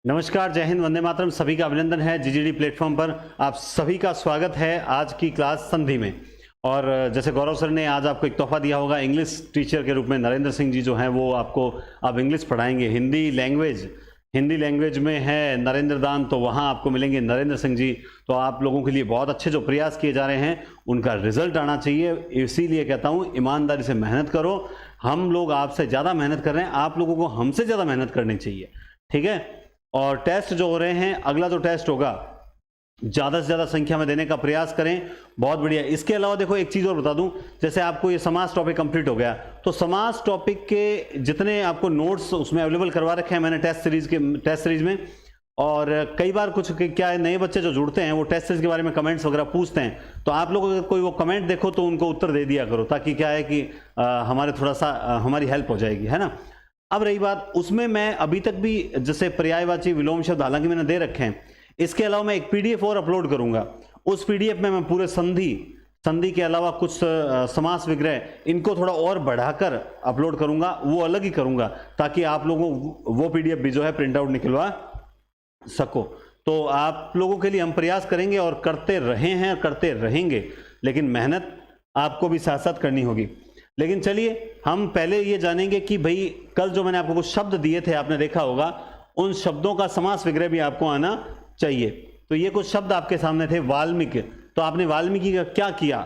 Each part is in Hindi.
नमस्कार, जय हिंद, वंदे मातरम। सभी का अभिनंदन है जीजीडी प्लेटफॉर्म पर। आप सभी का स्वागत है आज की क्लास संधि में। और जैसे गौरव सर ने आज आपको एक तोहफा दिया होगा, इंग्लिश टीचर के रूप में नरेंद्र सिंह जी जो हैं वो आपको अब इंग्लिश पढ़ाएंगे। हिंदी लैंग्वेज में है नरेंद्र दान, तो वहाँ आपको मिलेंगे नरेंद्र सिंह जी। तो आप लोगों के लिए बहुत अच्छे जो प्रयास किए जा रहे हैं उनका रिजल्ट आना चाहिए। इसीलिए कहता हूँ ईमानदारी से मेहनत करो। हम लोग आपसे ज़्यादा मेहनत कर रहे हैं, आप लोगों को हमसे ज़्यादा मेहनत करनी चाहिए, ठीक है। और टेस्ट जो हो रहे हैं, अगला जो टेस्ट होगा ज़्यादा से ज़्यादा संख्या में देने का प्रयास करें। बहुत बढ़िया। इसके अलावा देखो एक चीज़ और बता दूं, जैसे आपको ये समास टॉपिक कंप्लीट हो गया, तो समास टॉपिक के जितने आपको नोट्स उसमें अवेलेबल करवा रखे हैं मैंने टेस्ट सीरीज में। और कई बार कुछ क्या है, नए बच्चे जो जुड़ते हैं वो टेस्ट सीरीज के बारे में कमेंट्स वगैरह पूछते हैं, तो आप लोग अगर कोई वो कमेंट देखो तो उनको उत्तर दे दिया करो, ताकि क्या है कि हमारे थोड़ा सा हमारी हेल्प हो जाएगी, है ना। अब रही बात, उसमें मैं अभी तक भी जैसे पर्यायवाची विलोम शब्द हालांकि मैंने दे रखे हैं, इसके अलावा मैं एक पीडीएफ और अपलोड करूंगा। उस पीडीएफ में मैं पूरे संधि के अलावा कुछ समास विग्रह इनको थोड़ा और बढ़ाकर अपलोड करूंगा, वो अलग ही करूंगा, ताकि आप लोगों वो पीडीएफ भी जो है प्रिंट आउट निकलवा सको। तो आप लोगों के लिए हम प्रयास करेंगे और करते रहे हैं, करते रहेंगे, लेकिन मेहनत आपको भी साथ साथ करनी होगी। लेकिन चलिए हम पहले ये जानेंगे कि भाई कल जो मैंने आपको कुछ शब्द दिए थे, आपने देखा होगा, उन शब्दों का समास विग्रह भी आपको आना चाहिए। तो ये कुछ शब्द आपके सामने थे। वाल्मीकि, तो आपने वाल्मीकि का क्या किया,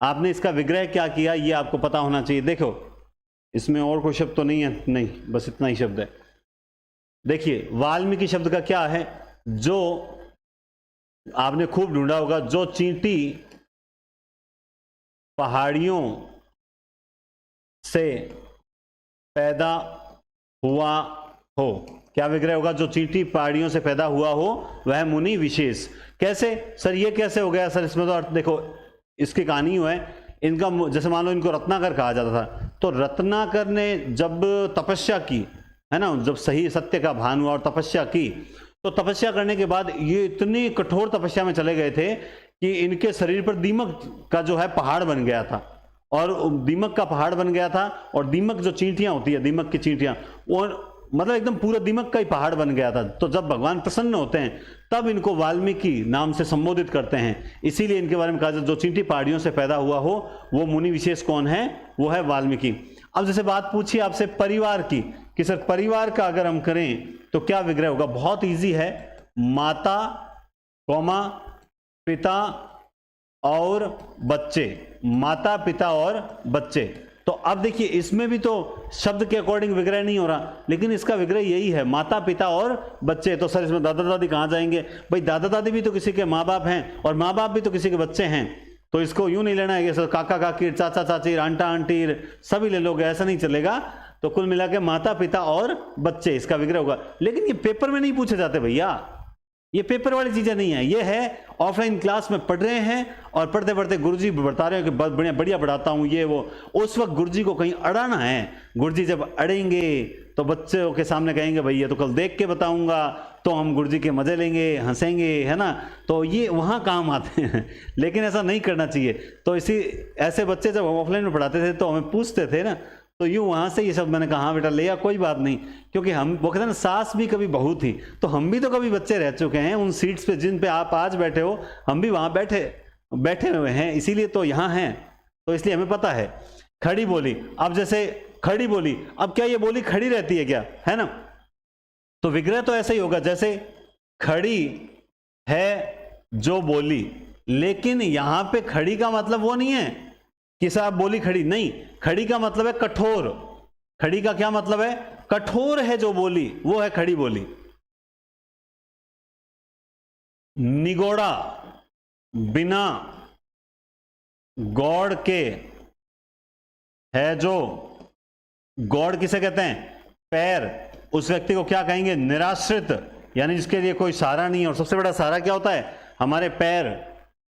आपने इसका विग्रह क्या किया, ये आपको पता होना चाहिए। देखो इसमें और कोई शब्द तो नहीं है, नहीं, बस इतना ही शब्द है। देखिए वाल्मीकि शब्द का क्या है, जो आपने खूब ढूंढा होगा, जो चींटी पहाड़ियों से पैदा हुआ हो। क्या विग्रह होगा? जो चींटी पहाड़ियों से पैदा हुआ हो वह मुनि विशेष। कैसे सर, ये कैसे हो गया सर? इसमें तो अर्थ देखो, इसकी कहानी है इनका, जैसे मान लो इनको रत्नाकर कहा जाता था, तो रत्नाकर ने जब तपस्या की, है ना, जब सही सत्य का भान हुआ और तपस्या की, तो तपस्या करने के बाद ये इतनी कठोर तपस्या में चले गए थे कि इनके शरीर पर दीमक का जो है पहाड़ बन गया था। और दीमक का पहाड़ बन गया था, और दीमक जो चींटियां होती है, दीमक की चींटियां, और मतलब एकदम पूरा दीमक का ही पहाड़ बन गया था। तो जब भगवान प्रसन्न होते हैं तब इनको वाल्मीकि नाम से संबोधित करते हैं। इसीलिए इनके बारे में कहा जाता है जो चींटी पहाड़ियों से पैदा हुआ हो वो मुनि विशेष कौन है? वो है वाल्मीकि। अब जैसे बात पूछी आपसे परिवार की, कि सर परिवार का अगर हम करें तो क्या विग्रह होगा? बहुत ईजी है, माता कौमा पिता और बच्चे, माता पिता और बच्चे। तो अब देखिए इसमें भी तो शब्द के अकॉर्डिंग विग्रह नहीं हो रहा, लेकिन इसका विग्रह यही है, माता पिता और बच्चे। तो सर इसमें दादा दादी कहां जाएंगे? भाई दादा दादी भी तो किसी के माँ बाप हैं, और माँ बाप भी तो किसी के बच्चे हैं। तो इसको यूं नहीं लेना है कि सर काका काकी, चाचा चाची, आंटा आंटी सभी ले लोगे, ऐसा नहीं चलेगा। तो कुल मिला के माता पिता और बच्चे इसका विग्रह होगा। लेकिन ये पेपर में नहीं पूछे जाते भैया, ये पेपर वाली चीजें नहीं है, ये है ऑफलाइन क्लास में पढ़ रहे हैं, और पढ़ते पढ़ते गुरुजी बता रहे हो कि बढ़िया बढ़िया पढ़ाता हूं ये वो। उस वक्त गुरुजी को कहीं अड़ाना है। गुरुजी जब अड़ेंगे तो बच्चों के सामने कहेंगे भाई ये तो कल देख के बताऊंगा, तो हम गुरुजी के मजे लेंगे, हंसेंगे, है ना। तो ये वहां काम आते हैं, लेकिन ऐसा नहीं करना चाहिए। तो इसी ऐसे बच्चे जब हम ऑफलाइन में पढ़ाते थे तो हमें पूछते थे ना, तो यूं वहां से ये सब मैंने कहा, हाँ बेटा ले आ, कोई बात नहीं। क्योंकि हम वो कहते हैं ना, सास भी कभी बहू थी, तो हम भी तो कभी बच्चे रह चुके हैं। उन सीट्स पे जिन पे आप आज बैठे हो, हम भी वहां बैठे हुए हैं, इसीलिए तो यहां हैं। तो इसलिए हमें पता है। खड़ी बोली, अब जैसे खड़ी बोली, अब क्या ये बोली खड़ी रहती है क्या? है ना। तो विग्रह तो ऐसा ही होगा, जैसे खड़ी है जो बोली, लेकिन यहां पे खड़ी का मतलब वो नहीं है कि साहब बोली खड़ी, नहीं, खड़ी का मतलब है कठोर। खड़ी का क्या मतलब है? कठोर है जो बोली, वो है खड़ी बोली। निगोड़ा, बिना गौड़ के है जो, गौड़ किसे कहते हैं? पैर। उस व्यक्ति को क्या कहेंगे? निराश्रित, यानी जिसके लिए कोई सहारा नहीं है। और सबसे बड़ा सहारा क्या होता है? हमारे पैर,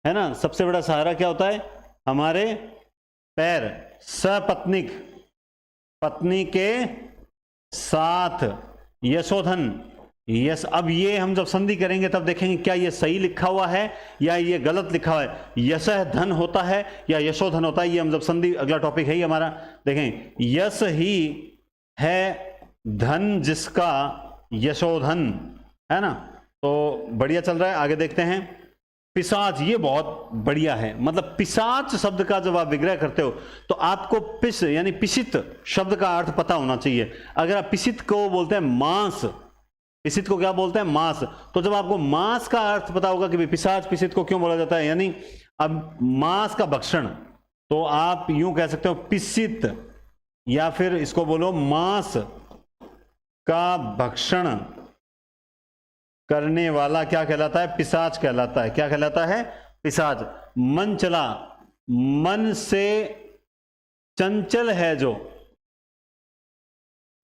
है ना। सबसे बड़ा सहारा क्या होता है? हमारे पैर। सपत्निक, पत्नी के साथ। यशोधन, यस। अब ये हम जब संधि करेंगे तब देखेंगे क्या ये सही लिखा हुआ है या ये गलत लिखा हुआ है। यशः धन होता है या यशोधन होता है, ये हम जब संधि, अगला टॉपिक है ही हमारा। देखें, यश ही है धन जिसका यशोधन, है ना। तो बढ़िया चल रहा है, आगे देखते हैं। पिशाच, ये बहुत बढ़िया है। मतलब पिशाच शब्द का जब आप विग्रह करते हो तो आपको पिश यानी पिशित शब्द का अर्थ पता होना चाहिए। अगर आप पिशित को बोलते हैं मांस, पिशित को क्या बोलते हैं, मांस, तो जब आपको मांस का अर्थ पता होगा कि पिशाच पिशित को क्यों बोला जाता है, यानी अब मांस का भक्षण, तो आप यूं कह सकते हो पिशित, या फिर इसको बोलो मांस का भक्षण करने वाला क्या कहलाता है, पिशाच कहलाता है। क्या कहलाता है, पिशाच। मन चला, मन से चंचल है जो,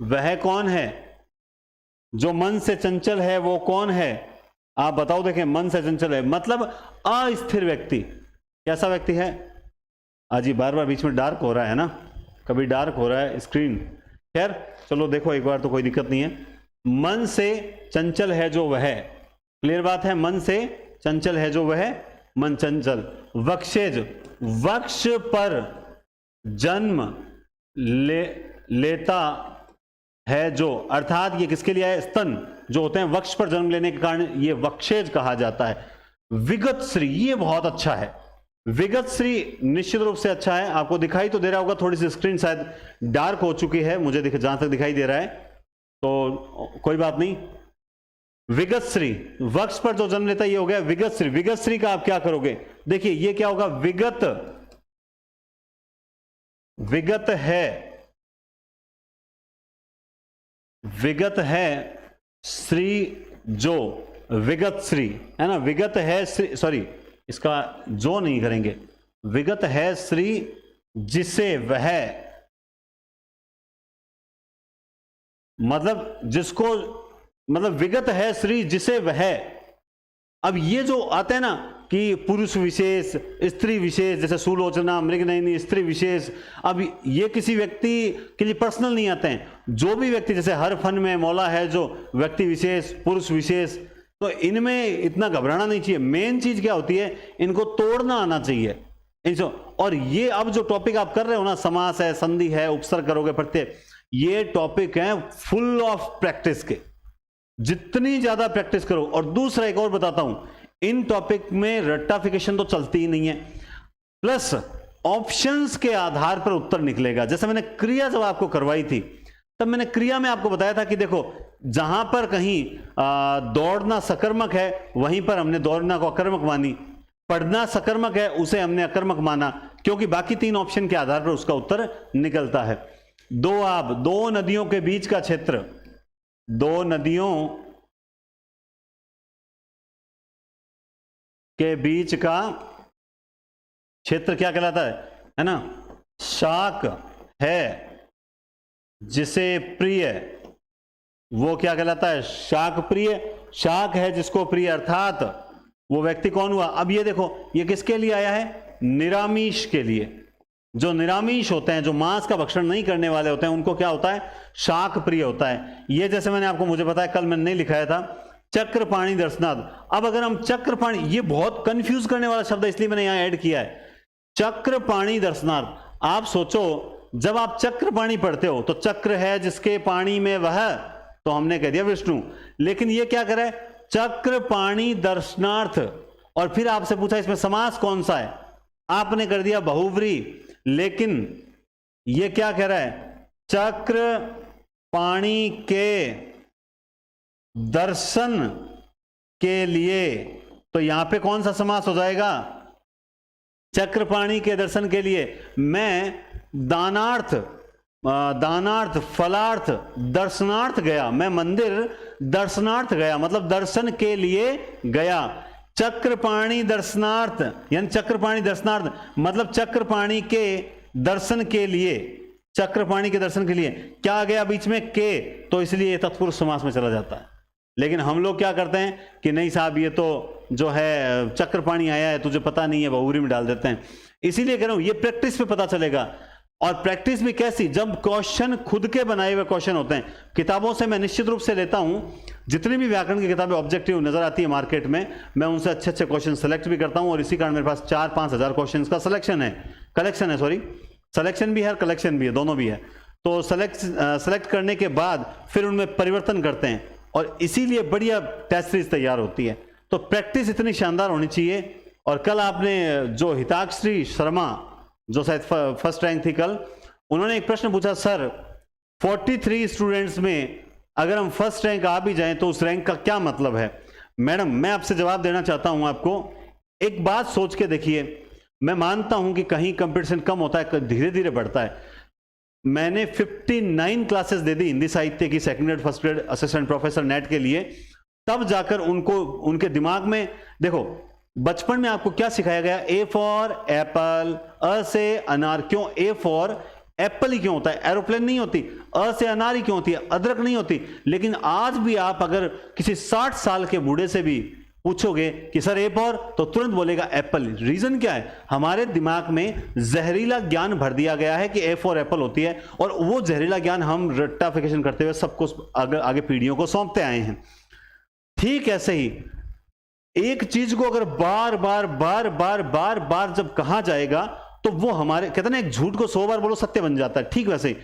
वह कौन है, जो मन से चंचल है वो कौन है, आप बताओ। देखें, मन से चंचल है मतलब अस्थिर व्यक्ति। कैसा व्यक्ति है, अजी बार बार बीच में डार्क हो रहा है ना, कभी डार्क हो रहा है स्क्रीन। खैर चलो देखो एक बार, तो कोई दिक्कत नहीं है। मन से चंचल है जो वह, क्लियर बात है, मन से चंचल है जो वह, मन चंचल। वक्षेज, वक्ष पर जन्म लेता है जो, अर्थात ये किसके लिए है, स्तन जो होते हैं वक्ष पर जन्म लेने के कारण ये वक्षेज कहा जाता है। विगत श्री, ये बहुत अच्छा है। विगत श्री निश्चित रूप से अच्छा है। आपको दिखाई तो दे रहा होगा, थोड़ी सी स्क्रीन शायद डार्क हो चुकी है, मुझे जहां तक दिखाई दे रहा है, तो कोई बात नहीं। विगत श्री, वक्ष पर जो जन्म लेता है ये हो गया विगत श्री। विगत श्री का आप क्या करोगे, देखिए ये क्या होगा, विगत, विगत है, विगत है श्री जो, विगत श्री है ना, विगत है श्री, सॉरी इसका जो नहीं करेंगे, विगत है श्री जिसे वह, मतलब जिसको, मतलब विगत है श्री जिसे वह। अब ये जो आते हैं ना कि पुरुष विशेष, स्त्री विशेष, जैसे सुलोचना, मृगनयनी, स्त्री विशेष, अब ये किसी व्यक्ति के लिए पर्सनल नहीं आते हैं। जो भी व्यक्ति, जैसे हर फन में मौला है जो व्यक्ति विशेष, पुरुष विशेष, तो इनमें इतना घबराना नहीं चाहिए। मेन चीज क्या होती है, इनको तोड़ना आना चाहिए। और ये अब जो टॉपिक आप कर रहे हो ना, समास है, संधि है, उपसर्ग करोगे, प्रत्यय, ये टॉपिक है फुल ऑफ प्रैक्टिस के। जितनी ज्यादा प्रैक्टिस करो। और दूसरा एक और बताता हूं, इन टॉपिक में रट्टाफिकेशन तो चलती ही नहीं है, प्लस ऑप्शंस के आधार पर उत्तर निकलेगा। जैसे मैंने क्रिया जब आपको करवाई थी, तब मैंने क्रिया में आपको बताया था कि देखो, जहां पर कहीं दौड़ना सकर्मक है वहीं पर हमने दौड़ना को अकर्मक मानी, पढ़ना सकर्मक है उसे हमने अकर्मक माना, क्योंकि बाकी तीन ऑप्शन के आधार पर उसका उत्तर निकलता है। दो नदियों के बीच का क्षेत्र, दो नदियों के बीच का क्षेत्र क्या कहलाता है ना, शाक है जिसे प्रिय, वो क्या कहलाता है, शाक प्रिय। शाक है जिसको प्रिय, अर्थात वो व्यक्ति कौन हुआ। अब ये देखो, ये किसके लिए आया है, निरामीष के लिए। जो निरामीष होते हैं, जो मांस का भक्षण नहीं करने वाले होते हैं, उनको क्या होता है, शाक प्रिय होता है। ये जैसे मैंने आपको, मुझे बताया, कल मैंने नहीं लिखाया था, चक्रपाणी दर्शनार्थ। अब अगर हम चक्रपाणी, ये बहुत कंफ्यूज करने वाला शब्द है, इसलिए मैंने यहां ऐड किया है, चक्रपाणी दर्शनार्थ। आप सोचो, जब आप चक्रपाणी पढ़ते हो तो चक्र है जिसके पाणी में वह, तो हमने कह दिया विष्णु, लेकिन ये क्या करे, चक्रपाणी दर्शनार्थ। और फिर आपसे पूछा इसमें समास कौन सा है, आपने कर दिया बहुव्री, लेकिन ये क्या कह रहा है, चक्र पाणी के दर्शन के लिए, तो यहां पे कौन सा समास हो जाएगा, चक्रपाणी के दर्शन के लिए। मैं दानार्थ, दानार्थ, फलार्थ, दर्शनार्थ गया, मैं मंदिर दर्शनार्थ गया, मतलब दर्शन के लिए गया। चक्रपाणी दर्शनार्थ, यानी चक्रपाणी दर्शनार्थ मतलब चक्रपाणी के दर्शन के लिए, चक्रपाणी के दर्शन के लिए क्या आ गया बीच में, के, तो इसलिए तत्पुरुष समास में चला जाता है। लेकिन हम लोग क्या करते हैं कि नहीं साहब, ये तो जो है चक्रपाणी आया है, तुझे पता नहीं है, बहुव्री में डाल देते हैं। इसीलिए कह रहा हूं, ये प्रैक्टिस पे पता चलेगा। और प्रैक्टिस भी कैसी, जब क्वेश्चन खुद के बनाए हुए क्वेश्चन होते हैं। किताबों से मैं निश्चित रूप से लेता हूं, जितनी भी व्याकरण की किताबें ऑब्जेक्टिव नजर आती है मार्केट में, मैं उनसे अच्छे अच्छे क्वेश्चन सेलेक्ट भी करता हूं। और इसी कारण मेरे पास 4-5 हजार क्वेश्चन का सिलेक्शन है, कलेक्शन है, सॉरी, सिलेक्शन भी है, कलेक्शन भी है, दोनों भी है। तो सेलेक्ट करने के बाद फिर उनमें परिवर्तन करते हैं। और इसीलिए बढ़िया टेस्ट सीरीज तैयार होती है। तो प्रैक्टिस इतनी शानदार होनी चाहिए। और कल आपने जो हिताक्षी शर्मा, जो शायद फर्स्ट रैंक थी कल, उन्होंने एक प्रश्न पूछा, सर 43 स्टूडेंट्स में अगर हम फर्स्ट रैंक आ भी जाएं तो उस रैंक का क्या मतलब है। मैडम, मैं आपसे जवाब देना चाहता हूं आपको, एक बात सोच के देखिए। मैं मानता हूं कि कहीं कंपटीशन कम होता है, धीरे धीरे बढ़ता है। मैंने 59 क्लासेस दे दी हिंदी साहित्य की, second grade first grade assistant professor net के लिए, तब जाकर उनको उनके दिमाग में, देखो बचपन में आपको क्या सिखाया गया, ए फॉर एप्पल, अ से अनार। क्यों ए फॉर एप्पल ही क्यों होता है, एरोप्लेन नहीं होती। अ से अनार ही क्यों होती है, अदरक नहीं होती। लेकिन आज भी आप अगर किसी 60 साल के बूढ़े से भी पूछोगे कि सर ए फॉर, तो तुरंत बोलेगा एप्पल। रीजन क्या है, हमारे दिमाग में जहरीला ज्ञान भर दिया गया है कि ए फॉर एप्पल होती है, और वो जहरीला ज्ञान हम रट्टाफिकेशन करते हुए सबको आगे पीढ़ियों को सौंपते आए हैं। ठीक ऐसे ही एक चीज को अगर बार बार बार बार बार बार जब कहा जाएगा तो वो हमारे, कहते हैं ना, एक झूठ को 100 बार बोलो सत्य बन जाता है। ठीक वैसे ही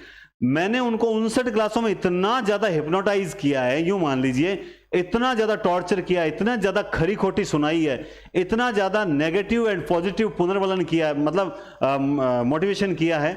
मैंने उनको 59 क्लासों में इतना ज्यादा हिप्नोटाइज किया है, यूं मान लीजिए, इतना ज्यादा टॉर्चर किया, इतना ज्यादा खरी खोटी सुनाई है, इतना ज्यादा नेगेटिव एंड पॉजिटिव पुनर्वलन किया है, मतलब मोटिवेशन किया है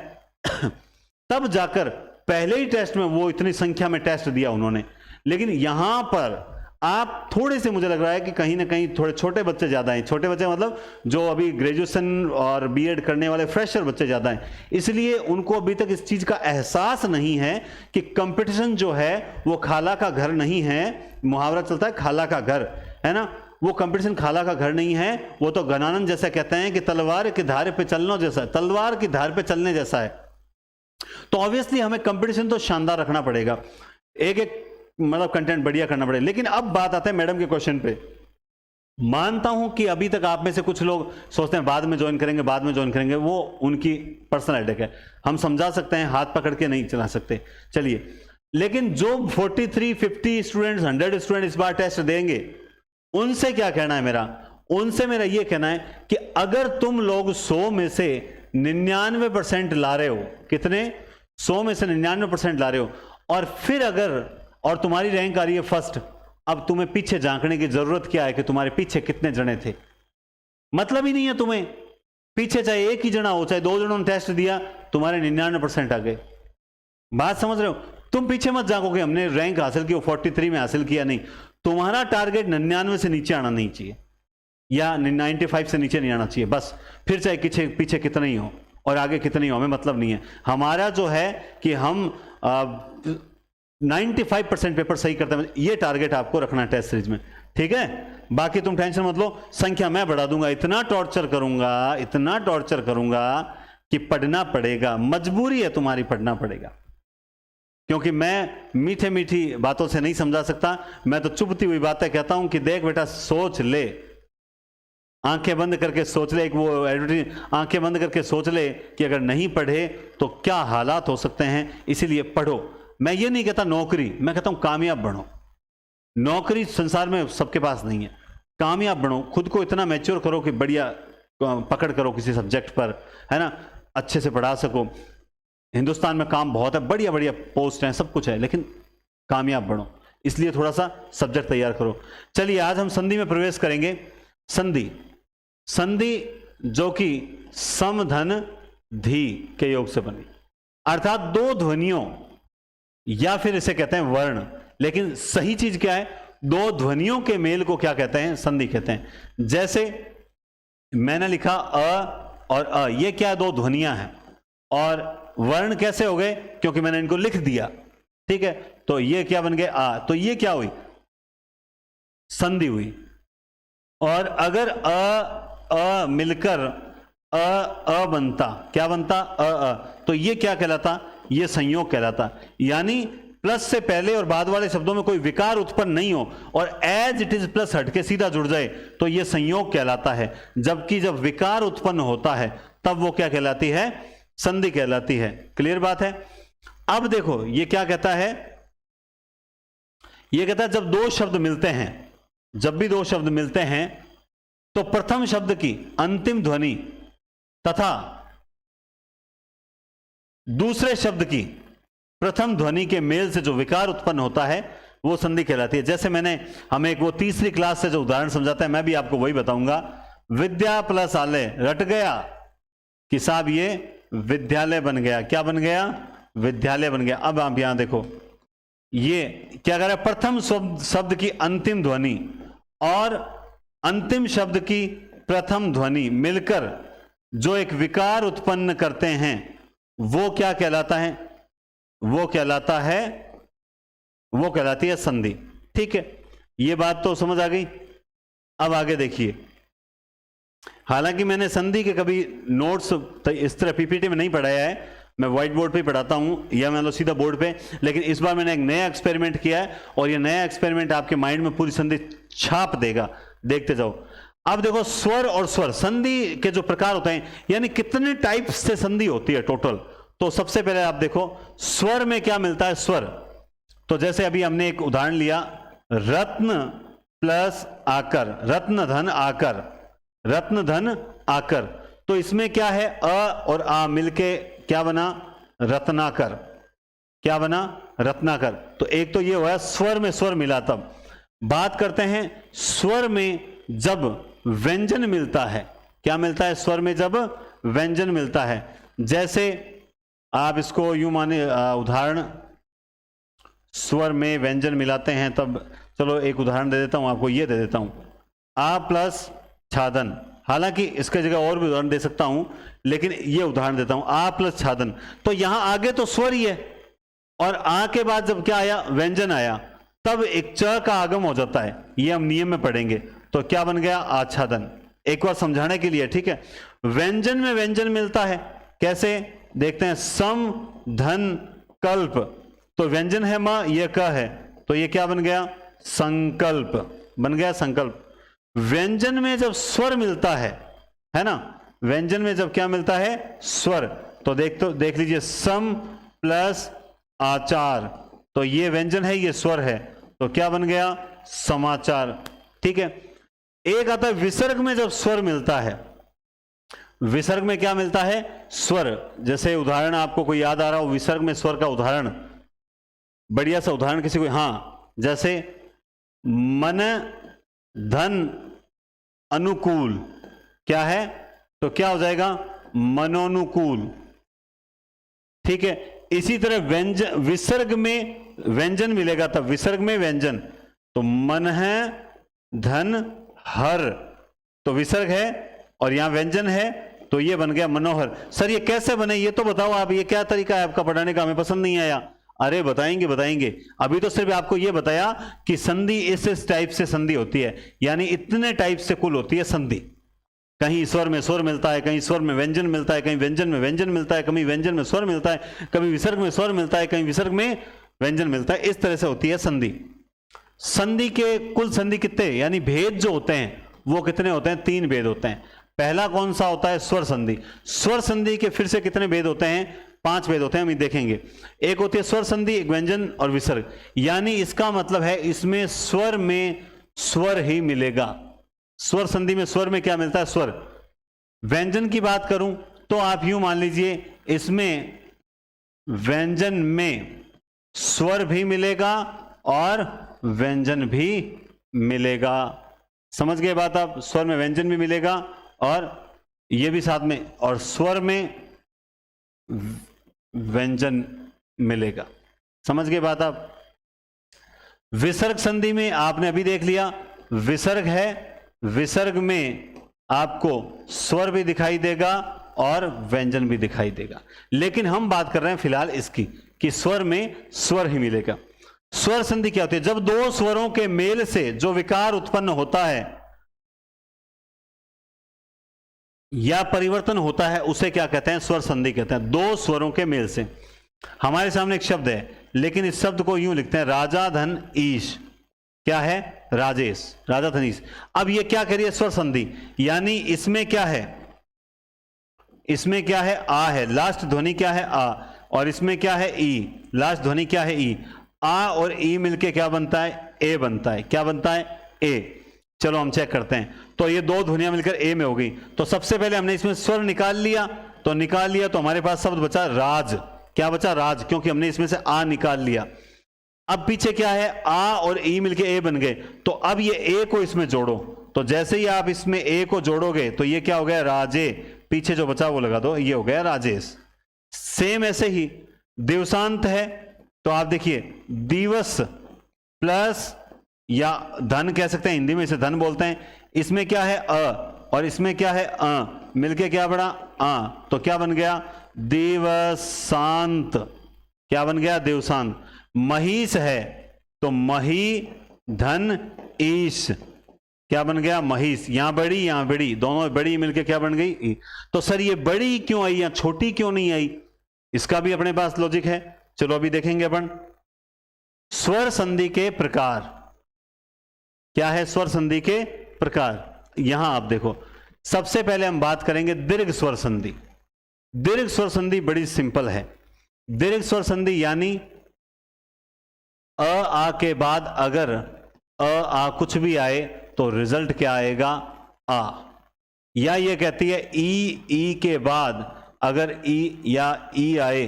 तब जाकर पहले ही टेस्ट में वो इतनी संख्या में टेस्ट दिया उन्होंने। लेकिन यहां पर आप थोड़े से, मुझे लग रहा है कि कहीं ना कहीं थोड़े छोटे बच्चे ज्यादा हैं। छोटे बच्चे मतलब जो अभी ग्रेजुएशन और बीएड करने वाले फ्रेशर बच्चे ज्यादा हैं, इसलिए उनको अभी तक इस चीज का एहसास नहीं है कि कंपटीशन जो है वो खाला का घर नहीं है। मुहावरा चलता है खाला का घर, है ना, वो कंपटीशन खाला का घर नहीं है। वो तो गणानंद जैसा कहते हैं कि तलवार की धार पे चलने जैसा, तलवार की धार पे चलने जैसा है। तो ऑब्वियसली हमें कंपटीशन तो शानदार रखना पड़ेगा, एक एक मतलब कंटेंट बढ़िया करना पड़ेगा। लेकिन अब बात आते हैं मैडम के क्वेश्चन पे। मानता हूं कि अभी तक आप में से कुछ लोग सोचते हैं बाद में ज्वाइन करेंगे, बाद में ज्वाइन करेंगे, वो उनकी पर्सनल हेडेक है, हम समझा सकते हैं, हाथ पकड़ के नहीं चला सकते, चलिए। लेकिन जो 43, 50 स्टूडेंट्स, 100 स्टूडेंट इस बार टेस्ट देंगे, उनसे क्या कहना है मेरा, उनसे मेरा यह कहना है कि अगर तुम लोग 100 में से 99% ला रहे हो, कितने, 100 में से 99% ला रहे हो, और फिर अगर, और तुम्हारी रैंक आ रही है फर्स्ट, अब तुम्हें पीछे झांकने की जरूरत क्या है कि तुम्हारे पीछे कितने जने थे। मतलब ही नहीं है तुम्हें, पीछे चाहे एक ही जना हो, चाहे 2 जनों ने टेस्ट दिया, तुम्हारे 99% आ गए। बात समझ रहे हो, तुम पीछे मत झांकोगे हमने रैंक हासिल की, 43 में हासिल किया, नहीं, तुम्हारा टारगेट 99 से नीचे आना नहीं चाहिए, या 95 से नीचे नहीं आना चाहिए, बस। फिर चाहे पीछे कितना ही हो और आगे कितना ही हो, हमें मतलब नहीं है। हमारा जो है कि हम 95% पेपर सही करते हैं, ये टारगेट आपको रखना है टेस्ट सीरीज में, ठीक है। बाकी तुम टेंशन मत लो, संख्या मैं बढ़ा दूंगा, इतना टॉर्चर करूंगा कि पढ़ना पड़ेगा, मजबूरी है तुम्हारी, पढ़ना पड़ेगा। क्योंकि मैं मीठे मीठी बातों से नहीं समझा सकता, मैं तो चुभती हुई बातें कहता हूं कि देख बेटा, सोच ले, आंखें बंद करके सोच ले, एक वो एडवर्टीज, आंखें बंद करके सोच ले कि अगर नहीं पढ़े तो क्या हालात हो सकते हैं, इसीलिए पढ़ो। मैं ये नहीं कहता नौकरी, मैं कहता हूं कामयाब बनो। नौकरी संसार में सबके पास नहीं है, कामयाब बनो, खुद को इतना मैच्योर करो कि बढ़िया पकड़ करो किसी सब्जेक्ट पर, है ना, अच्छे से पढ़ा सको। हिंदुस्तान में काम बहुत है, बढ़िया बढ़िया पोस्ट हैं, सब कुछ है, लेकिन कामयाब बनो, इसलिए थोड़ा सा सब्जेक्ट तैयार करो। चलिए आज हम संधि में प्रवेश करेंगे। संधि, संधि जो कि सम धन धी के योग से बनी, अर्थात 2 ध्वनियों, या फिर इसे कहते हैं वर्ण, लेकिन सही चीज क्या है, 2 ध्वनियों के मेल को क्या कहते हैं, संधि कहते हैं। जैसे मैंने लिखा अ और अ, ये क्या 2 ध्वनियां हैं, और वर्ण कैसे हो गए, क्योंकि मैंने इनको लिख दिया, ठीक है। तो ये क्या बन गए, आ, तो ये क्या हुई, संधि हुई। और अगर अ मिलकर अ बनता, क्या बनता, अ, तो ये क्या कहलाता, ये संयोग कहलाता। यानी प्लस से पहले और बाद वाले शब्दों में कोई विकार उत्पन्न नहीं हो और एज इट इज प्लस हटके सीधा जुड़ जाए, तो ये संयोग कहलाता है। जबकि जब विकार उत्पन्न होता है तब वो क्या कहलाती है, संधि कहलाती है। क्लियर बात है। अब देखो ये क्या कहता है, ये कहता है जब 2 शब्द मिलते हैं, जब भी 2 शब्द मिलते हैं तो प्रथम शब्द की अंतिम ध्वनि तथा दूसरे शब्द की प्रथम ध्वनि के मेल से जो विकार उत्पन्न होता है वो संधि कहलाती है। जैसे हमें एक वो तीसरी क्लास से जो उदाहरण समझाता है, मैं भी आपको वही बताऊंगा। विद्या प्लस आलय रट गया कि साहब ये विद्यालय बन गया। क्या बन गया? विद्यालय बन गया। अब आप यहां देखो, ये क्या कर रहा है? प्रथम शब्द की अंतिम ध्वनि और अंतिम शब्द की प्रथम ध्वनि मिलकर जो एक विकार उत्पन्न करते हैं, वो क्या कहलाता है? वो कहलाती है संधि। ठीक है, ये बात तो समझ आ गई। अब आगे देखिए, हालांकि मैंने संधि के कभी नोट्स इस तरह पीपीटी में नहीं पढ़ाया है, मैं व्हाइट बोर्ड पे पढ़ाता हूं या मान लो सीधा बोर्ड पे, लेकिन इस बार मैंने एक नया एक्सपेरिमेंट किया है और ये नया एक्सपेरिमेंट आपके माइंड में पूरी संधि छाप देगा। देखते जाओ। अब देखो, स्वर और स्वर संधि के जो प्रकार होते हैं, यानी कितने टाइप से संधि होती है टोटल। तो सबसे पहले आप देखो, स्वर में क्या मिलता है? स्वर। तो जैसे अभी हमने एक उदाहरण लिया, रत्न प्लस आकर, रत्न धन आकर, रत्न धन आकर। तो इसमें क्या है? अ और आ मिलके क्या बना? रत्नाकर। क्या बना? रत्नाकर। तो एक तो ये हुआ स्वर में स्वर मिला। तब बात करते हैं स्वर में जब व्यंजन मिलता है। क्या मिलता है? स्वर में जब व्यंजन मिलता है। जैसे आप इसको यूं माने, उदाहरण, स्वर में व्यंजन मिलाते हैं तब, चलो एक उदाहरण दे देता हूं आपको, ये दे देता हूं, आ प्लस छादन। हालांकि इसके जगह और भी उदाहरण दे सकता हूं, लेकिन ये उदाहरण देता हूं, आ प्लस छादन। तो यहां आगे तो स्वर ही है और आ के बाद जब क्या आया? व्यंजन आया, तब एक च का आगम हो जाता है। ये हम नियम में पढ़ेंगे। तो क्या बन गया? आच्छादन। एक बार समझाने के लिए, ठीक है। व्यंजन में व्यंजन मिलता है, कैसे? देखते हैं, सम धन कल्प। तो व्यंजन है म, ये क है, तो ये क्या बन गया? संकल्प बन गया, संकल्प। व्यंजन में जब स्वर मिलता है ना, व्यंजन में जब क्या मिलता है? स्वर। तो देख लीजिए, सम प्लस आचार, तो ये व्यंजन है, ये स्वर है, तो क्या बन गया? समाचार। ठीक है। एक आता है विसर्ग में जब स्वर मिलता है। विसर्ग में क्या मिलता है? स्वर। जैसे उदाहरण आपको कोई याद आ रहा हो विसर्ग में स्वर का उदाहरण, बढ़िया सा उदाहरण किसी को, हाँ, जैसे मन धन अनुकूल, क्या है? तो क्या हो जाएगा? मनोनुकूल। ठीक है। इसी तरह व्यंजन, विसर्ग में व्यंजन मिलेगा तब, विसर्ग में व्यंजन, तो मन है धन हर, तो विसर्ग है और यहां व्यंजन है, तो ये बन गया मनोहर। सर ये कैसे बने, ये तो बताओ आप, ये क्या तरीका है आपका पढ़ाने का? हमें पसंद नहीं आया। अरे बताएंगे। अभी तो सिर्फ आपको ये बताया कि संधि इस टाइप से संधि होती है, यानी इतने टाइप से कुल होती है संधि। कहीं स्वर में स्वर मिलता है, कहीं स्वर में व्यंजन मिलता है, कहीं व्यंजन में व्यंजन मिलता है, कभी व्यंजन में स्वर मिलता है, कभी विसर्ग में स्वर मिलता है, कहीं विसर्ग में व्यंजन मिलता है। इस तरह से होती है संधि। संधि के कुल संधि कितने, यानी भेद जो होते हैं वो कितने होते हैं? 3 भेद होते हैं। पहला कौन सा होता है? स्वर संधि। स्वर संधि के फिर से कितने भेद होते हैं? 5 भेद होते हैं, हम देखेंगे। एक होती है स्वर संधि, एक व्यंजन और विसर्ग, यानी इसका मतलब है इसमें स्वर में स्वर ही मिलेगा। स्वर संधि में स्वर में क्या मिलता है? स्वर। व्यंजन की बात करूं तो आप यूं मान लीजिए, इसमें व्यंजन में स्वर भी मिलेगा और व्यंजन भी मिलेगा। समझ गए बात आप? स्वर में व्यंजन भी मिलेगा और ये भी साथ में, और स्वर में व्यंजन मिलेगा। समझ गए बात आप? विसर्ग संधि में आपने अभी देख लिया, विसर्ग है, विसर्ग में आपको स्वर भी दिखाई देगा और व्यंजन भी दिखाई देगा। लेकिन हम बात कर रहे हैं फिलहाल इसकी कि स्वर में स्वर ही मिलेगा। स्वर संधि क्या होती है? जब 2 स्वरों के मेल से जो विकार उत्पन्न होता है या परिवर्तन होता है, उसे क्या कहते हैं? स्वर संधि कहते हैं। 2 स्वरों के मेल से। हमारे सामने एक शब्द है, लेकिन इस शब्द को यूं लिखते हैं, राजा धन ईश। क्या है? राजेश, राजा धन ईश। अब ये क्या करिए? स्वर संधि, यानी इसमें क्या है? इसमें क्या है? आ है, लास्ट ध्वनि क्या है? आ। और इसमें क्या है? ई, लास्ट ध्वनि क्या है? ई। आ और ई मिलके क्या बनता है? ए बनता है। क्या बनता है? ए। चलो हम चेक करते हैं। तो ये 2 ध्वनियां मिलकर ए में हो गई। तो सबसे पहले हमने इसमें स्वर निकाल लिया, तो हमारे पास शब्द बचा राज। क्या बचा? राज, क्योंकि हमने इसमें से आ निकाल लिया। अब पीछे क्या है, आ और ई मिलके ए बन गए, तो अब ये ए को इसमें जोड़ो, तो जैसे ही आप इसमें ए को जोड़ोगे तो ये क्या हो गया, राजे, पीछे जो बचा वो लगा दो, ये हो गया राजेश। सेम ऐसे ही दिवसांत है, तो आप देखिए दिवस प्लस, या धन कह सकते हैं, हिंदी में इसे धन बोलते हैं, इसमें क्या है अ और इसमें क्या है अ, मिलके क्या बना आ, तो क्या बन गया दिवसांत, क्या बन गया दिवसांत। महिष है तो मही धन ईश, क्या बन गया महिष, यहां बड़ी दोनों बड़ी मिलके क्या बन गई ई। तो सर ये बड़ी क्यों आई या छोटी क्यों नहीं आई, इसका भी अपने पास लॉजिक है, चलो अभी देखेंगे अपन। स्वर संधि के प्रकार, क्या है स्वर संधि के प्रकार, यहां आप देखो सबसे पहले हम बात करेंगे दीर्घ स्वर संधि। दीर्घ स्वर संधि बड़ी सिंपल है। दीर्घ स्वर संधि यानी अ आ के बाद अगर अ आ कुछ भी आए तो रिजल्ट क्या आएगा आ, या ये कहती है ई के बाद अगर ई या ई आए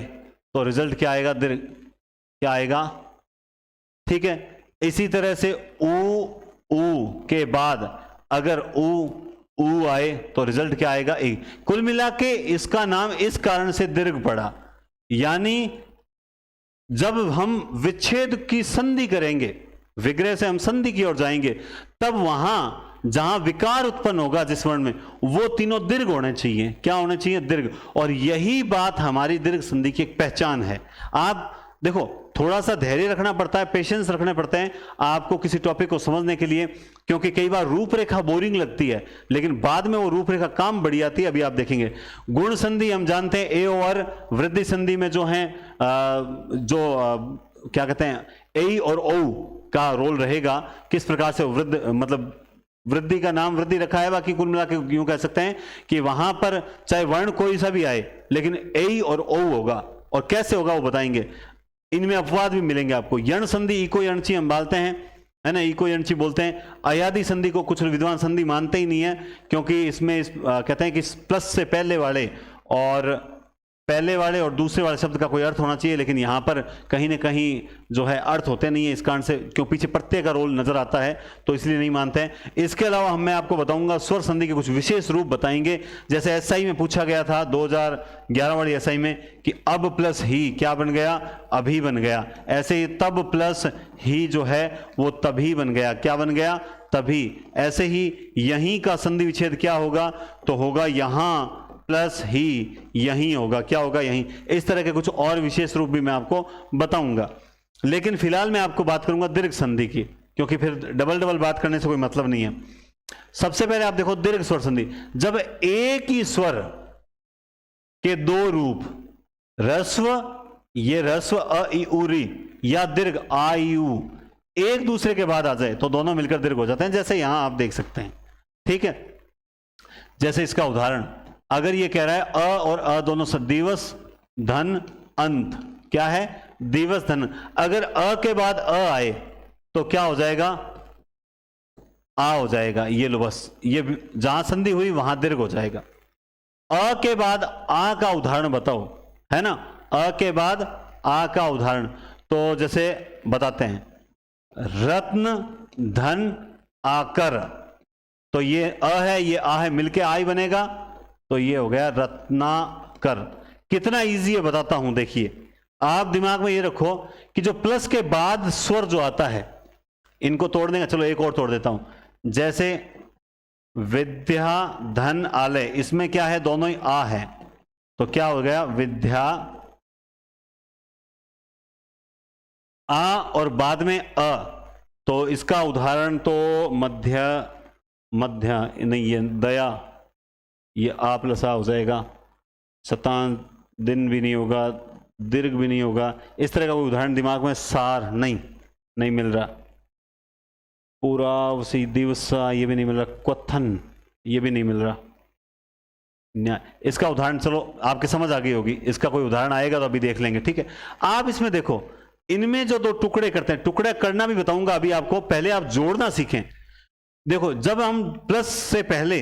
तो रिजल्ट क्या आएगा दीर्घ, क्या आएगा, ठीक है। इसी तरह से ऊ के बाद अगर ऊ आए तो रिजल्ट क्या आएगा ए। कुल मिला के इसका नाम इस कारण से दीर्घ पड़ा, यानी जब हम विच्छेद की संधि करेंगे, विग्रह से हम संधि की ओर जाएंगे, तब वहां जहां विकार उत्पन्न होगा जिस वर्ण में, वो तीनों दीर्घ होने चाहिए, क्या होने चाहिए दीर्घ। और यही बात हमारी दीर्घ संधि की एक पहचान है। आप देखो थोड़ा सा धैर्य रखना पड़ता है, पेशेंस रखने पड़ते हैं आपको किसी टॉपिक को समझने के लिए, क्योंकि कई बार रूपरेखा बोरिंग लगती है लेकिन बाद में वो रूपरेखा काम बढ़ी आती है। अभी आप देखेंगे गुण संधि हम जानते हैं ए और वृद्धि संधि में जो है क्या कहते हैं ए और ओ का रोल रहेगा, किस प्रकार से वृद्ध मतलब वृद्धि का नाम वृद्धि रखा है। बाकी कुल मिला के यूं कह सकते हैं कि वहां पर चाहे वर्ण कोई सा भी आए लेकिन ए और ओ होगा, और कैसे होगा वो बताएंगे। इनमें अपवाद भी मिलेंगे आपको। यण संधि इको यणची हम बोलते हैं, है ना, इको यणची बोलते हैं। अयादि संधि को कुछ विद्वान संधि मानते ही नहीं है, क्योंकि इसमें कहते हैं कि प्लस से पहले वाले और दूसरे वाले शब्द का कोई अर्थ होना चाहिए, लेकिन यहां पर कहीं ना कहीं जो है अर्थ होते नहीं है, इस कारण से क्यों पीछे प्रत्यय का रोल नजर आता है तो इसलिए नहीं मानते हैं। इसके अलावा मैं आपको बताऊंगा स्वर संधि के कुछ विशेष रूप बताएंगे, जैसे एसआई में पूछा गया था 2011 वाली एसआई में कि अब प्लस ही क्या बन गया, अभी बन गया। ऐसे ही तब प्लस ही जो है वो तभी बन गया, क्या बन गया, तभी। ऐसे ही यहीं का संधि विच्छेद क्या होगा, तो होगा यहां प्लस ही यहीं होगा, क्या होगा, यहीं। इस तरह के कुछ और विशेष रूप भी मैं आपको बताऊंगा, लेकिन फिलहाल मैं आपको बात करूंगा दीर्घ संधि की, क्योंकि फिर डबल बात करने से कोई मतलब नहीं है। सबसे पहले आप देखो दीर्घ स्वर संधि, जब एक ही स्वर के दो रूप ह्रस्व, ये ह्रस्व अ ई उ री, या दीर्घ आ ई उ एक दूसरे के बाद आ जाए तो दोनों मिलकर दीर्घ हो जाते हैं, जैसे यहां आप देख सकते हैं, ठीक है। जैसे इसका उदाहरण, अगर ये कह रहा है अ और अ दोनों से दिवस धन अंत, क्या है, दिवस धन। अगर अ के बाद अ आए तो क्या हो जाएगा, आ हो जाएगा। ये लो बस, ये जहां संधि हुई वहां दीर्घ हो जाएगा। अ के बाद आ का उदाहरण बताओ, है ना, अ के बाद आ का उदाहरण, तो जैसे बताते हैं, रत्न धन आकर, तो ये अ है ये आ है, मिलके आ ही बनेगा, तो ये हो गया रत्नाकर। कितना इजी है बताता हूं, देखिए आप दिमाग में ये रखो कि जो प्लस के बाद स्वर जो आता है, इनको तोड़ देंगे। चलो एक और तोड़ देता हूं, जैसे विद्या धन आलय, इसमें क्या है, दोनों ही आ है, तो क्या हो गया, विद्या आ और बाद में अ, तो इसका उदाहरण तो मध्य नहीं, ये दया, ये आ प्लस आ हो जाएगा। शतान दिन भी नहीं होगा, दीर्घ भी नहीं होगा, इस तरह का कोई उदाहरण दिमाग में सार नहीं मिल रहा। पूरा उसी दिवसा, ये भी नहीं मिल रहा। क्वथन, ये भी नहीं मिल रहा। इसका उदाहरण चलो आपके समझ आ गई होगी, इसका कोई उदाहरण आएगा तो अभी देख लेंगे, ठीक है। आप इसमें देखो, इनमें जो दो टुकड़े करते हैं, टुकड़ा करना भी बताऊंगा अभी आपको, पहले आप जोड़ना सीखें। देखो जब हम प्लस से पहले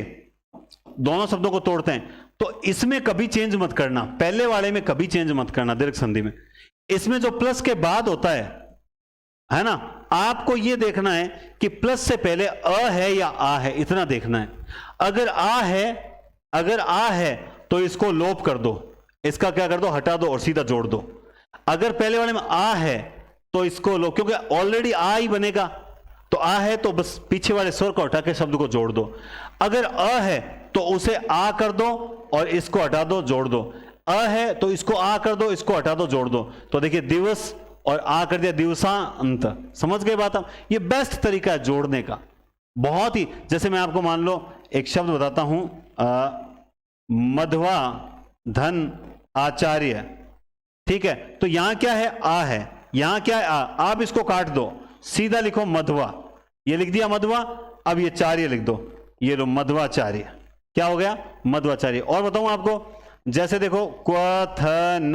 दोनों शब्दों को तोड़ते हैं तो इसमें कभी चेंज मत करना, पहले वाले में कभी चेंज मत करना दीर्घ संधि में। इसमें जो प्लस के बाद होता है है ना। आपको यह देखना है कि प्लस से पहले अ है या आ है, इतना देखना है। अगर आ है तो इसको लोप कर दो, इसका क्या कर दो, हटा दो और सीधा जोड़ दो। अगर पहले वाले में आ है तो इसको लो, क्योंकि ऑलरेडी आ ही बनेगा, तो आ है तो बस पीछे वाले स्वर को हटा के शब्द को जोड़ दो। अगर अ है तो उसे आ कर दो और इसको हटा दो, जोड़ दो। अ है तो इसको आ कर दो, इसको हटा दो, जोड़ दो। तो देखिए दिवस और आ कर दिया दिवसांत। समझ गए बात आप? ये बेस्ट तरीका है जोड़ने का, बहुत ही। जैसे मैं आपको मान लो एक शब्द बताता हूं, मध्वा धन आचार्य, ठीक है। तो यहां क्या है, आ है, यहां क्या है, आ। आप इसको काट दो, सीधा लिखो मध्वा, ये लिख दिया मध्वा। अब ये चार्य लिख दो, ये लो मध्वाचार्य। क्या हो गया, मध्वाचार्य। और बताऊं आपको, जैसे देखो क्वथन,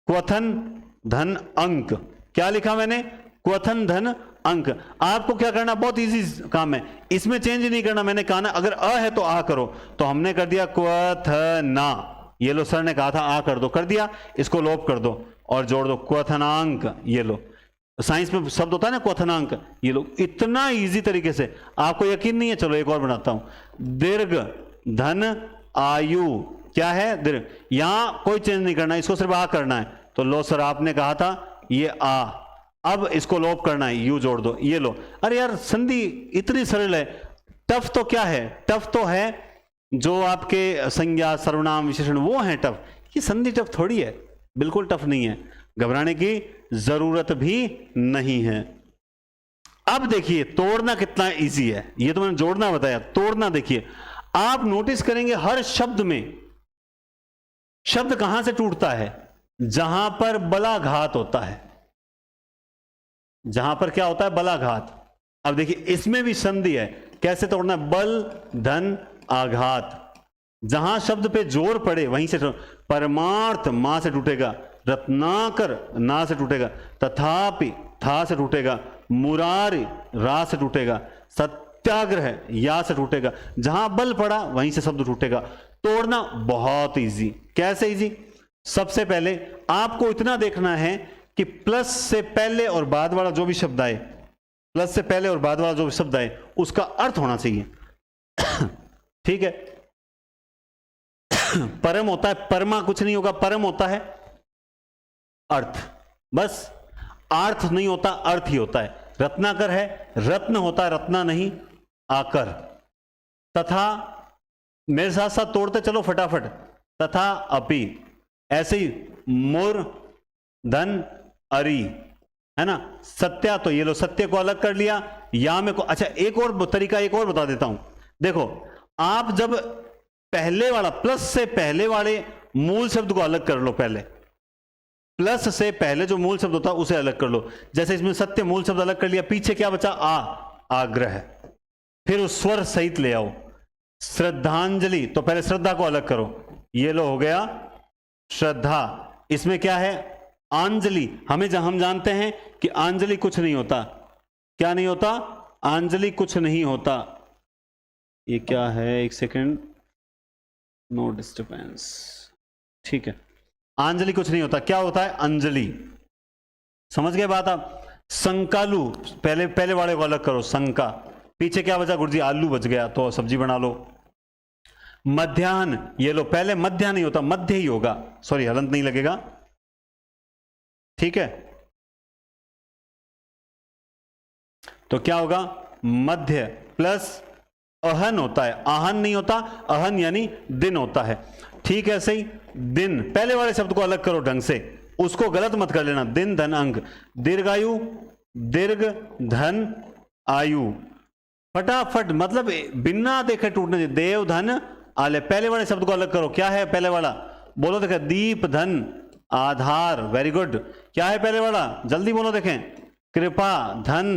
क्वथन धन अंक, क्या लिखा मैंने, क्वथन धन अंक। आपको क्या करना, बहुत इजी काम है, इसमें चेंज नहीं करना। मैंने कहा ना अगर अ है तो आ करो, तो हमने कर दिया क्वथना। ये लो सर ने कहा था आ कर दो, कर दिया। इसको लोप कर दो और जोड़ दो, क्वथनांक। ये लो साइंस में शब्द होता है ना क्वथनांक, ये लो। इतना इजी तरीके से, आपको यकीन नहीं है, चलो एक और बनाता हूं। दीर्घ धन आयु, क्या है, दीर्घ। यहां कोई चेंज नहीं करना, इसको सिर्फ आ करना है। तो लो सर आपने कहा था ये आ, अब इसको लोप करना है, यू जोड़ दो, ये लो। अरे यार संधि इतनी सरल है। टफ तो क्या है, टफ तो है जो आपके संज्ञा सर्वनाम विशेषण वो है टफ। ये संधि टफ थोड़ी है, बिल्कुल टफ नहीं है, घबराने की जरूरत भी नहीं है। अब देखिए तोड़ना कितना इजी है, ये तो मैंने जोड़ना बताया, तोड़ना देखिए। आप नोटिस करेंगे हर शब्द में शब्द कहां से टूटता है, जहां पर बलाघात होता है, जहां पर क्या होता है, बलाघात। अब देखिए इसमें भी संधि है, कैसे तोड़ना है, बल धन आघात। जहां शब्द पे जोर पड़े वहीं से परमार्थ मां से टूटेगा, रत्नाकर ना से टूटेगा, तथापि था से टूटेगा, मुरारी रा से टूटेगा, सत्याग्रह या से टूटेगा। जहां बल पड़ा वहीं से शब्द टूटेगा। तोड़ना बहुत इजी। कैसे इजी, सबसे पहले आपको इतना देखना है कि प्लस से पहले और बाद वाला जो भी शब्द आए, प्लस से पहले और बाद वाला जो भी शब्द आए उसका अर्थ होना चाहिए। ठीक है, परम होता है, परमा कुछ नहीं होगा, परम होता है अर्थ, बस। अर्थ नहीं होता, अर्थ ही होता है। रत्नाकर है, रत्न होता है, रत्ना नहीं आकर। तथा, मेरे साथ साथ तोड़ते चलो फटाफट, तथा अपि, ऐसे ही मुर धन अरी, है ना। सत्या, तो ये लो सत्य को अलग कर लिया, या में को। अच्छा एक और तरीका, एक और बता देता हूं। देखो आप जब पहले वाला, प्लस से पहले वाले मूल शब्द को अलग कर लो, पहले प्लस से पहले जो मूल शब्द होता है उसे अलग कर लो। जैसे इसमें सत्य मूल शब्द अलग कर लिया, पीछे क्या बचा, आ, आग्रह। फिर उस स्वर सहित ले आओ। श्रद्धांजलि, तो पहले श्रद्धा को अलग करो, ये लो हो गया श्रद्धा। इसमें क्या है, आंजलि। हम जानते हैं कि आंजलि कुछ नहीं होता। क्या नहीं होता, आंजलि कुछ नहीं होता। ये क्या है, एक सेकेंड, नो डिस्टर्बेंस, ठीक है। आंजलि कुछ नहीं होता, क्या होता है, अंजलि। समझ गए बात आप। संकालू, पहले वाले को अलग करो, संका। पीछे क्या बचा गुरुजी, आलू बच गया, तो सब्जी बना लो। मध्याह्न, ये लो, पहले मध्या नहीं होता, मध्य ही होगा, सॉरी हलंत नहीं लगेगा, ठीक है। तो क्या होगा, मध्य प्लस अहन होता है, आहन नहीं होता, अहन यानी दिन होता है। ठीक है, सही। दिन, पहले वाले शब्द को अलग करो ढंग से, उसको गलत मत कर लेना। दिन धन अंग, दीर्घायु, दीर्घ धन आयु, फटाफट, मतलब बिना देखे टूटने चाहिए। देव धन आले, पहले वाले शब्द को अलग करो। क्या है पहले वाला, बोलो देखें, दीप धन आधार, वेरी गुड। क्या है पहले वाला, जल्दी बोलो देखें, कृपा धन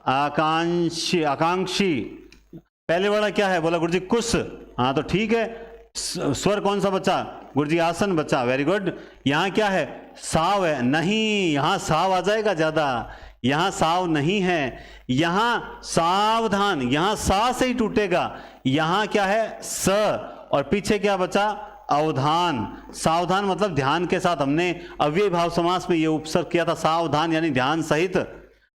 आकांक्षी, आकांक्षी। पहले वाला क्या है, बोला गुरुजी कुश, हाँ तो ठीक है। स्वर कौन सा बचा, गुरुजी आसन बचा, वेरी गुड। यहां क्या है, साव है, नहीं, यहां साव आ जाएगा ज्यादा, यहां साव नहीं है, यहां सावधान, यहां सा से ही टूटेगा। यहां क्या है, स, और पीछे क्या बचा, अवधान। सावधान मतलब ध्यान के साथ, हमने अव्यय भाव समास में ये उपसर्ग किया था, सावधान यानी ध्यान सहित।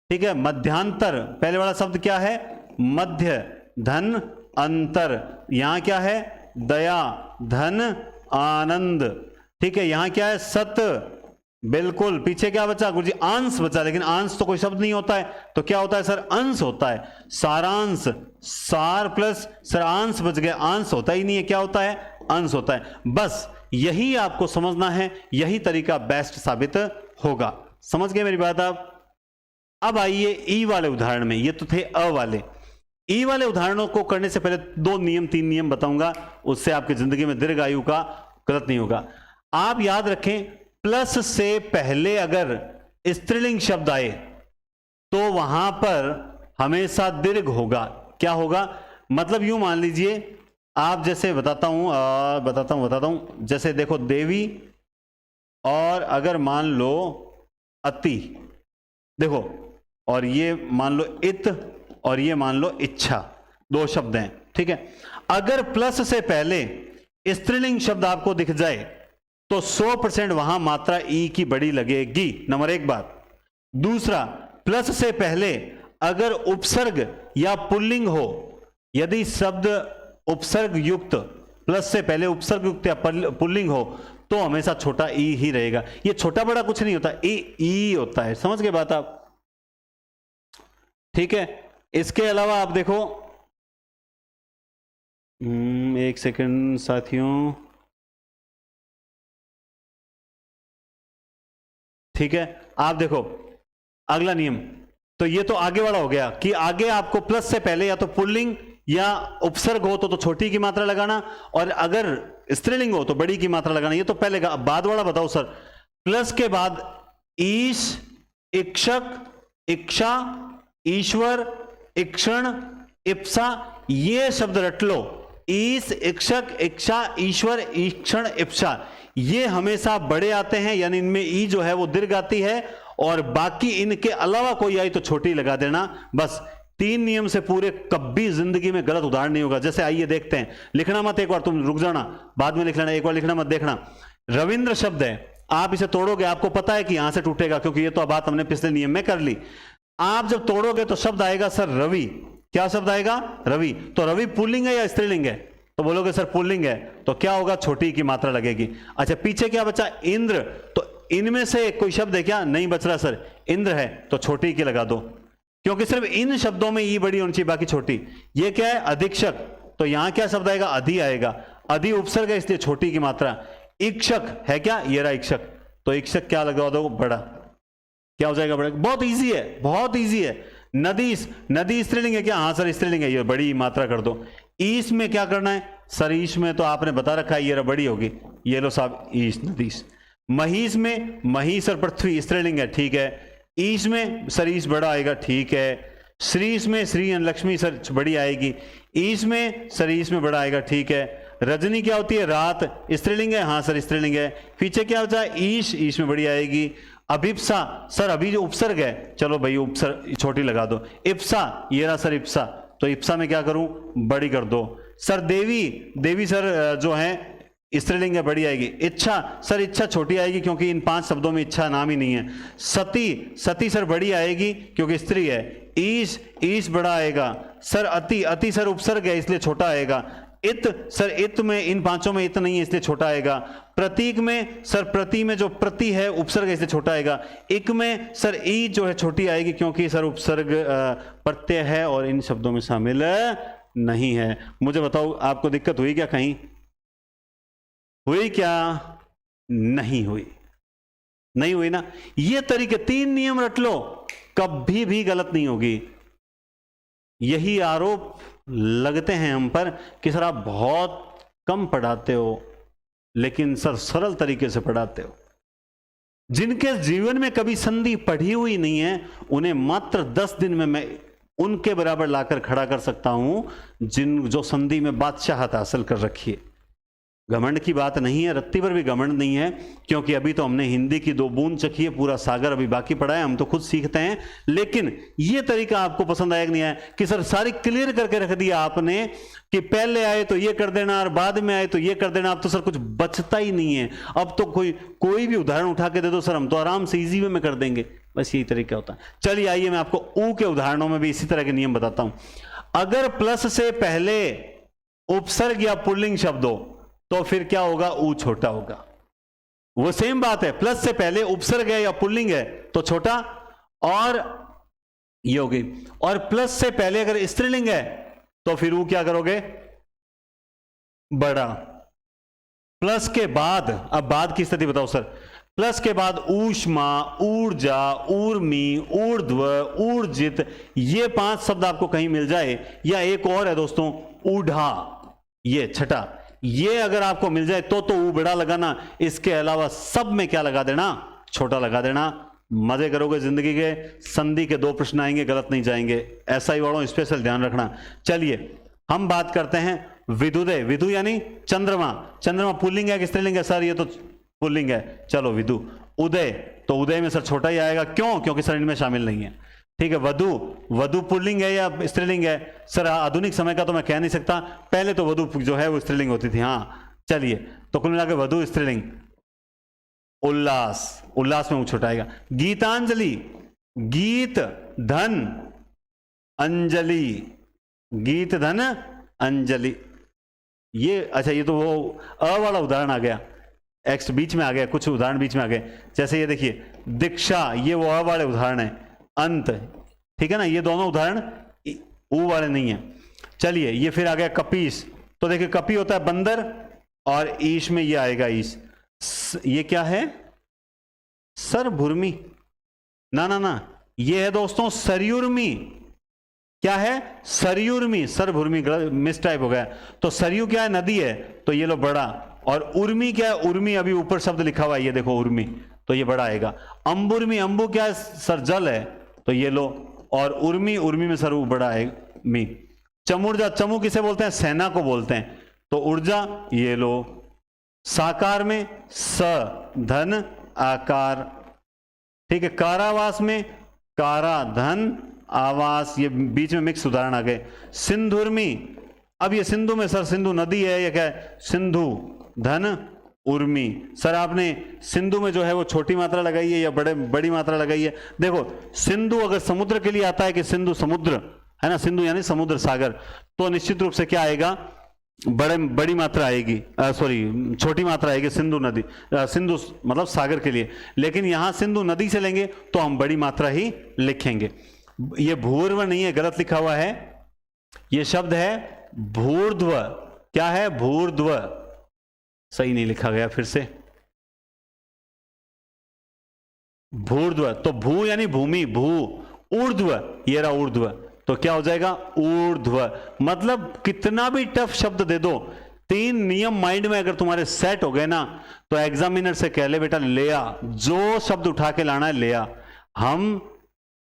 ठीक है। मध्यांतर, पहले वाला शब्द क्या है? मध्य, धन, अंतर, यहां क्या है? दया, धन, आनंद, ठीक है। यहां क्या है? सत, बिल्कुल। पीछे क्या बचा गुरुजी? अंश बचा, लेकिन अंश तो कोई शब्द नहीं होता है, तो क्या होता है सर? अंश होता है। सारांश, सार प्लस सर अंश बच गया, अंश होता ही नहीं है, क्या होता है? अंश होता है। बस यही आपको समझना है, यही तरीका बेस्ट साबित होगा। समझ गए मेरी बात आप? अब आइए ई वाले उदाहरण में, ये तो थे अ वाले। ई वाले उदाहरणों को करने से पहले 2 नियम 3 नियम बताऊंगा, उससे आपकी जिंदगी में दीर्घायु का गलत नहीं होगा। आप याद रखें, प्लस से पहले अगर स्त्रीलिंग शब्द आए तो वहां पर हमेशा दीर्घ होगा। क्या होगा? मतलब यूं मान लीजिए, आप जैसे बताता हूं, जैसे देखो देवी और अगर मान लो अति, देखो, और ये मान लो इत और ये मान लो इच्छा, 2 शब्द हैं, ठीक है। अगर प्लस से पहले स्त्रीलिंग शब्द आपको दिख जाए तो 100% वहां मात्रा ई की बड़ी लगेगी, नंबर 1 बात। दूसरा, प्लस से पहले अगर उपसर्ग या पुल्लिंग हो, यदि शब्द उपसर्ग युक्त, प्लस से पहले उपसर्ग युक्त या पुल्लिंग हो, तो हमेशा छोटा ई ही रहेगा। ये छोटा बड़ा कुछ नहीं होता, ई होता है। समझ गए बात आप? ठीक है। इसके अलावा आप देखो, एक सेकंड साथियों, ठीक है। आप देखो अगला नियम, तो ये तो आगे वाला हो गया कि आगे आपको प्लस से पहले या तो पुल्लिंग या उपसर्ग हो तो छोटी की मात्रा लगाना, और अगर स्त्रीलिंग हो तो बड़ी की मात्रा लगाना। ये तो पहले का। बाद वाला बताओ सर। प्लस के बाद ईश, इक्षक, इच्छा, ईश्वर, इक्षण, इप्सा, ये शब्द रट लो। ईश, इक्षक, इच्छा, ईश्वर, ईक्षण, इप्सा, ये हमेशा बड़े आते हैं, यानी इनमें ई जो है वो दीर्घ आती है, और बाकी इनके अलावा कोई आई तो छोटी लगा देना। बस 3 नियम से पूरे, कभी जिंदगी में गलत उदाहरण नहीं होगा। जैसे आइए देखते हैं, लिखना मत, एक बार तुम रुक जाना, बाद में लिख लेना, एक बार लिखना मत। देखना, रविंद्र शब्द है, आप इसे तोड़ोगे, आपको पता है कि यहां से टूटेगा, क्योंकि ये तो बात हमने पिछले नियम में कर ली। आप जब तोड़ोगे तो शब्द आएगा सर रवि। क्या शब्द आएगा? रवि। तो रवि पुल्लिंग है या स्त्रीलिंग है? तो बोलोगे सर पुल्लिंग है, तो क्या होगा? छोटी की मात्रा लगेगी। अच्छा, पीछे क्या बचा? इंद्र। तो इनमें से कोई शब्द है क्या? नहीं बच रहा सर, इंद्र है, तो छोटी की लगा दो, क्योंकि सिर्फ इन शब्दों में ई बड़ी होनी चाहिए, बाकी छोटी। ये क्या है? अधीक्षक। तो यहां क्या शब्द आएगा? अधि आएगा। अधि उपसर्ग है, इसलिए छोटी की मात्रा। इक्षक है क्या? ये रहा इक्षक, तो इक्षक क्या लगा दो? बड़ा। क्या हो जाएगा? बड़ा। बहुत इजी है, बहुत इजी है। नदी, नदी स्त्रीलिंग है क्या? हाँ सर स्त्रीलिंग है, ये बड़ी मात्रा कर दो। ईश में क्या करना है सर? ईश में तो आपने बता रखा है, ये बड़ी होगी, ये लो साहब ईश, नदीश। महिष में, महिष और पृथ्वी स्त्रीलिंग है, ठीक है। ईश में सर ईश बड़ा आएगा, ठीक है। श्रीश में श्री एंड लक्ष्मी सर बड़ी आएगी। ईश में सर ईश में बड़ा आएगा, ठीक है। रजनी क्या होती है? रात, स्त्रीलिंग है, हाँ सर स्त्रीलिंग है। पीछे क्या होता है? ईश, ईश में बड़ी आएगी। अभिप्सा, सर अभी जो उपसर्ग है, चलो भाई उपसर्ग छोटी लगा दो। इप्सा, ये रहा सर इप्सा, तो इप्सा में क्या करूं? बड़ी कर दो। सर देवी, देवी सर जो है स्त्रीलिंग है, बड़ी आएगी। इच्छा, सर इच्छा छोटी आएगी, क्योंकि इन 5 शब्दों में इच्छा नाम ही नहीं है। सती, सती सर बड़ी आएगी, क्योंकि स्त्री है। ईश, ईश बड़ा आएगा। सर अति, अति सर उपसर्ग है, इसलिए छोटा आएगा। इत, सर इत में, इन 5 में इत नहीं है, इसलिए छोटा आएगा। प्रतीक में, सर प्रति में जो प्रति है उपसर्ग है, इसलिए छोटा आएगा। इक में सर ई जो है छोटी आएगी, क्योंकि सर उपसर्ग प्रत्यय है और इन शब्दों में शामिल नहीं है। मुझे बताओ, आपको दिक्कत हुई क्या? कहीं हुई क्या? नहीं हुई, नहीं हुई ना? ये तरीके 3 नियम रट लो, कभी भी गलत नहीं होगी। यही आरोप लगते हैं हम पर कि सर आप बहुत कम पढ़ाते हो, लेकिन सर सरल तरीके से पढ़ाते हो। जिनके जीवन में कभी संधि पढ़ी हुई नहीं है, उन्हें मात्र 10 दिन में मैं उनके बराबर लाकर खड़ा कर सकता हूं, जो संधि में बादशाहत हासिल कर रखी है। घमंड की बात नहीं है, रत्ती पर भी घमंड नहीं है, क्योंकि अभी तो हमने हिंदी की 2 बूंद चखी है, पूरा सागर अभी बाकी पड़ा है, हम तो खुद सीखते हैं। लेकिन ये तरीका आपको पसंद आया कि नहीं आया कि सर सारी क्लियर करके रख दिया आपने कि पहले आए तो ये कर देना और बाद में आए तो ये कर देना। अब तो सर कुछ बचता ही नहीं है। अब तो कोई भी उदाहरण उठा के दे दो सर, हम तो आराम से इजी वे में कर देंगे। बस यही तरीका होता है। चलिए आइए मैं आपको ऊ के उदाहरणों में भी इसी तरह के नियम बताता हूं। अगर प्लस से पहले उपसर्ग या पुल्लिंग शब्द हो तो फिर क्या होगा, ऊ छोटा होगा। वो सेम बात है, प्लस से पहले उपसर्ग है या पुल्लिंग है तो छोटा, और ये होगी। और प्लस से पहले अगर स्त्रीलिंग है तो फिर ऊ क्या करोगे, बड़ा। प्लस के बाद, अब बाद की स्थिति बताओ सर, प्लस के बाद ऊष्मा, ऊर्जा, ऊर्मी, ऊर्ध्व, ऊर्जित, ये 5 शब्द आपको कहीं मिल जाए, या एक और है दोस्तों ऊढ़ा, ये छठा, ये अगर आपको मिल जाए तो ऊ बड़ा लगाना, इसके अलावा सब में क्या लगा देना, छोटा लगा देना। मजे करोगे जिंदगी के। संधि के 2 प्रश्न आएंगे, गलत नहीं जाएंगे, ऐसा ही वालों स्पेशल ध्यान रखना। चलिए हम बात करते हैं विदुदय। विदु यानी चंद्रमा। चंद्रमा पुल्लिंग है कि स्त्रीलिंग है सर, ये तो पुल्लिंग है। चलो विदु। उदय, तो उदय में सर छोटा ही आएगा, क्यों, क्योंकि सर इनमें शामिल नहीं है। ठीक है। वधु, वधु पुल्लिंग है या स्त्रीलिंग है सर, आधुनिक समय का तो मैं कह नहीं सकता, पहले तो वधु जो है वो स्त्रीलिंग होती थी। हाँ चलिए, तो कुल मिलाकर वधु स्त्रीलिंग। उल्लास, उल्लास में वो छोटा आएगा। गीतांजलि, गीत धन अंजलि, गीत धन अंजलि, ये अच्छा, ये तो वो अ वाला उदाहरण आ गया, एक्स बीच में आ गया, कुछ उदाहरण बीच में आ गए। जैसे ये देखिए दीक्षा, ये वो अ वाले उदाहरण है। अंत, ठीक है ना, ये दोनों उदाहरण ऊ वाले नहीं है। चलिए ये फिर आ गया कपीस, तो देखिए कपी होता है बंदर, और ईश में ये आएगा ईश। ये क्या है सर, भुर्मी, ना ना ना, ये है दोस्तों सरयुर्मी। क्या है, सरयुर्मी, सर भुर्मी मिस टाइप हो गया। तो सरयू क्या है, नदी है, तो ये लो बड़ा। और उर्मी क्या है, उर्मी, अभी ऊपर शब्द लिखा हुआ है ये देखो उर्मी, तो ये बड़ा आएगा। अंबुर्मी, अंबु क्या है सर, जल है, तो ये लो। और उर्मी, उर्मी में सर वो बड़ा है मी। चमुर्जा, चमू किसे बोलते हैं, सेना को बोलते हैं, तो ऊर्जा, ये लो। साकार में स धन आकार, ठीक है। कारावास में कारा धन आवास, ये बीच में मिक्स उदाहरण आ गए। सिंधुर्मी, अब ये सिंधु में सर सिंधु नदी है, ये क्या है, सिंधु धन उर्मी। सर आपने सिंधु में जो है वो छोटी मात्रा लगाई है या बड़ी मात्रा लगाई है। देखो सिंधु अगर समुद्र के लिए आता है कि सिंधु समुद्र है ना, सिंधु यानी समुद्र सागर, तो निश्चित रूप से क्या आएगा, बड़ी मात्रा आएगी, सॉरी छोटी मात्रा आएगी सिंधु नदी, सिंधु मतलब सागर के लिए। लेकिन यहां सिंधु नदी से लेंगे तो हम बड़ी मात्रा ही लिखेंगे। ये भूर्व नहीं है, गलत लिखा हुआ है, ये शब्द है भूर्ध्व। क्या है, भूर्ध्व, सही नहीं लिखा गया, फिर से भूर्ध्व। तो भू यानी भूमि, भू, ऊर्ध्व, ये रहा ऊर्ध्व, तो क्या हो जाएगा, ऊर्ध्व। मतलब कितना भी टफ शब्द दे दो, 3 नियम माइंड में अगर तुम्हारे सेट हो गए ना, तो एग्जामिनर से कह ले बेटा ले आ, जो शब्द उठा के लाना है ले आ। हम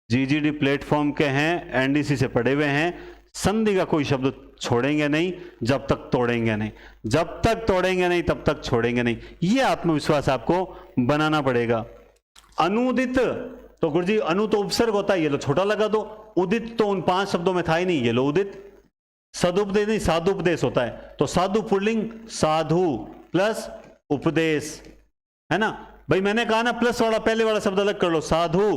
जीजीडी प्लेटफॉर्म के हैं, एनडीसी से पढ़े हुए हैं, संधि का कोई शब्द छोड़ेंगे नहीं जब तक तोड़ेंगे नहीं, जब तक तोड़ेंगे नहीं तब तक छोड़ेंगे नहीं। ये आत्मविश्वास आपको बनाना पड़ेगा। अनुदित, तो गुरुजी अनु तो उपसर्ग होता है, ये लो छोटा लगा दो। उदित तो उन 5 शब्दों में था ही नहीं, ये लो उदित। सदुपदेश नहीं, साधुपदेश होता है, तो साधु पुल्लिंग, साधु प्लस उपदेश, है ना भाई। मैंने कहा ना प्लस वाला पहले वाला शब्द अलग कर लो, साधु।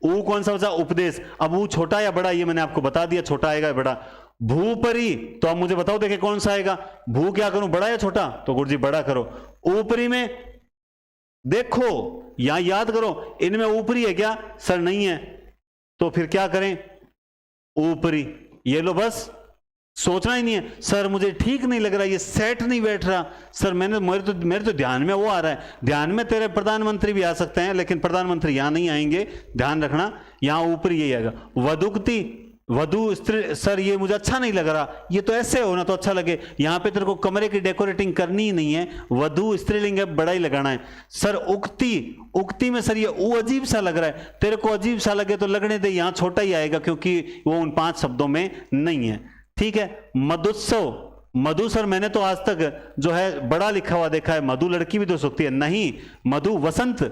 ऊ कौन सा बचा, उपदेश। अब ऊ छोटा या बड़ा, ये मैंने आपको बता दिया, छोटा आएगा या बड़ा। भूपरी, तो अब मुझे बताओ देखे कौन सा आएगा, भू क्या करूं, बड़ा या छोटा, तो गुरुजी बड़ा करो। ऊपरी में देखो, यहां याद करो, इनमें ऊपरी है क्या, सर नहीं है, तो फिर क्या करें, ऊपरी, ये लो, बस सोचना ही नहीं है। सर मुझे ठीक नहीं लग रहा, ये सेट नहीं बैठ रहा, सर मेरे तो ध्यान में वो आ रहा है, ध्यान में तेरे प्रधानमंत्री भी आ सकते हैं, लेकिन प्रधानमंत्री यहां नहीं आएंगे, ध्यान रखना, यहां ऊपरी यही आएगा। वधुक्ति, वधु स्त्री, सर ये मुझे अच्छा नहीं लग रहा, ये तो ऐसे होना तो अच्छा लगे, यहां पे तेरे को कमरे की डेकोरेटिंग करनी ही नहीं है, वधु स्त्रीलिंग है, बड़ा ही लगाना है। सर उक्ति, उक्ति में सर ये ऊ अजीब सा लग रहा है, तेरे को अजीब सा लगे तो लगने दे, यहां छोटा ही आएगा क्योंकि वो उन 5 शब्दों में नहीं है, ठीक है। मधुत्सव, मधु सर मैंने तो आज तक जो है बड़ा लिखा हुआ देखा है, मधु लड़की भी तो सकती है, नहीं, मधु वसंत,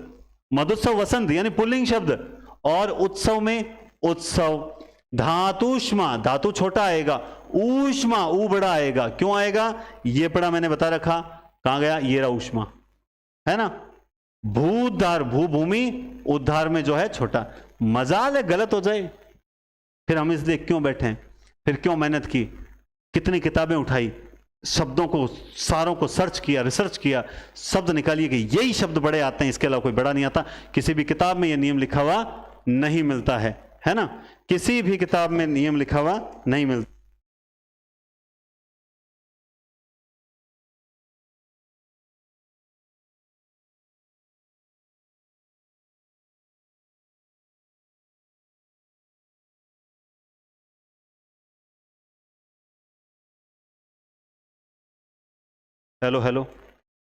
मधुत्सव वसंत यानी पुल्लिंग शब्द। और उत्सव में उत्सव। धातुष्मा, धातु छोटा आएगा, ऊष्मा ऊ बड़ा आएगा, क्यों आएगा, ये बड़ा मैंने बता रखा, कहां गया, ये रहा ऊष्मा, है ना। भूउद्धार भूभूमि, उद्धार में जो है छोटा। मजाल है गलत हो जाए, फिर हम इसलिए क्यों बैठे, फिर क्यों मेहनत की, कितनी किताबें उठाई, शब्दों को सारों को सर्च किया, रिसर्च किया, शब्द निकालिए कि यही शब्द बड़े आते हैं, इसके अलावा कोई बड़ा नहीं आता। किसी भी किताब में यह नियम लिखा हुआ नहीं मिलता है ना, किसी भी किताब में नियम लिखा हुआ नहीं मिलता। हेलो हेलो,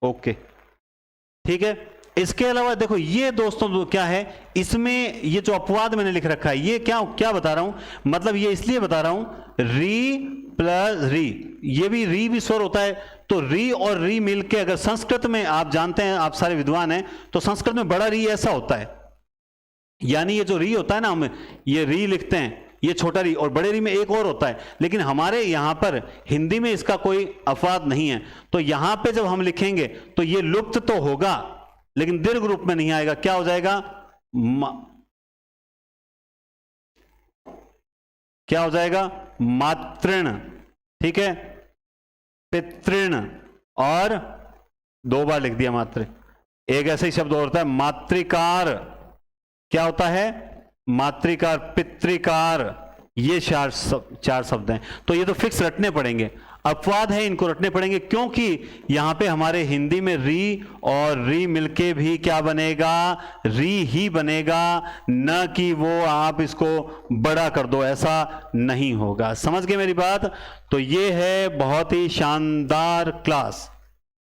ओके, ठीक है। इसके अलावा देखो ये दोस्तों क्या है, इसमें ये जो अपवाद मैंने लिख रखा है, ये क्या क्या बता रहा हूं, मतलब ये इसलिए बता रहा हूं, री प्लस री, ये भी री भी स्वर होता है, तो री और री मिलके, अगर संस्कृत में आप जानते हैं, आप सारे विद्वान हैं, तो संस्कृत में बड़ा री ऐसा होता है, यानी ये जो री होता है ना, हम ये री लिखते हैं, ये छोटा री, और बड़े री में एक और होता है, लेकिन हमारे यहां पर हिंदी में इसका कोई अपवाद नहीं है। तो यहां पे जब हम लिखेंगे तो ये लुप्त तो होगा, लेकिन दीर्घ रूप में नहीं आएगा। क्या हो जाएगा, क्या हो जाएगा, मातृण, ठीक है, पितृण, और दो बार लिख दिया मातृ। एक ऐसे ही शब्द और होता है मातृकार, क्या होता है, मातृकार, पितृकार, ये चार शब्द हैं। तो ये तो फिक्स रटने पड़ेंगे, अपवाद है, इनको रटने पड़ेंगे, क्योंकि यहां पे हमारे हिंदी में री और री मिलके भी क्या बनेगा, री ही बनेगा, न कि वो आप इसको बड़ा कर दो, ऐसा नहीं होगा। समझ गए मेरी बात। तो ये है बहुत ही शानदार क्लास,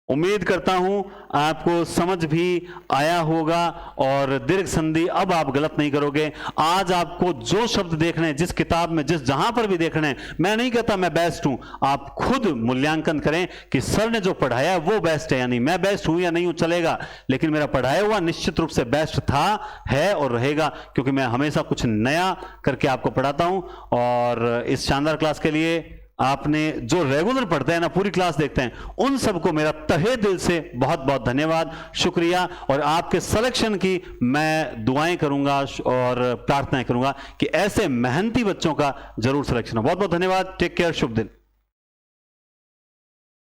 उम्मीद करता हूं आपको समझ भी आया होगा, और दीर्घ संधि अब आप गलत नहीं करोगे। आज आपको जो शब्द देखने हैं, जिस किताब में, जिस जहां पर भी देखने हैं, मैं नहीं कहता मैं बेस्ट हूं, आप खुद मूल्यांकन करें कि सर ने जो पढ़ाया वो बेस्ट है, यानी मैं बेस्ट हूं या नहीं हूं चलेगा, लेकिन मेरा पढ़ाया हुआ निश्चित रूप से बेस्ट था, है और रहेगा, क्योंकि मैं हमेशा कुछ नया करके आपको पढ़ाता हूं। और इस शानदार क्लास के लिए आपने जो रेगुलर पढ़ते हैं ना, पूरी क्लास देखते हैं, उन सबको मेरा तहे दिल से बहुत बहुत धन्यवाद, शुक्रिया। और आपके सिलेक्शन की मैं दुआएं करूंगा और प्रार्थनाएं करूंगा कि ऐसे मेहनती बच्चों का जरूर सिलेक्शन हो। बहुत बहुत धन्यवाद, टेक केयर, शुभ दिन।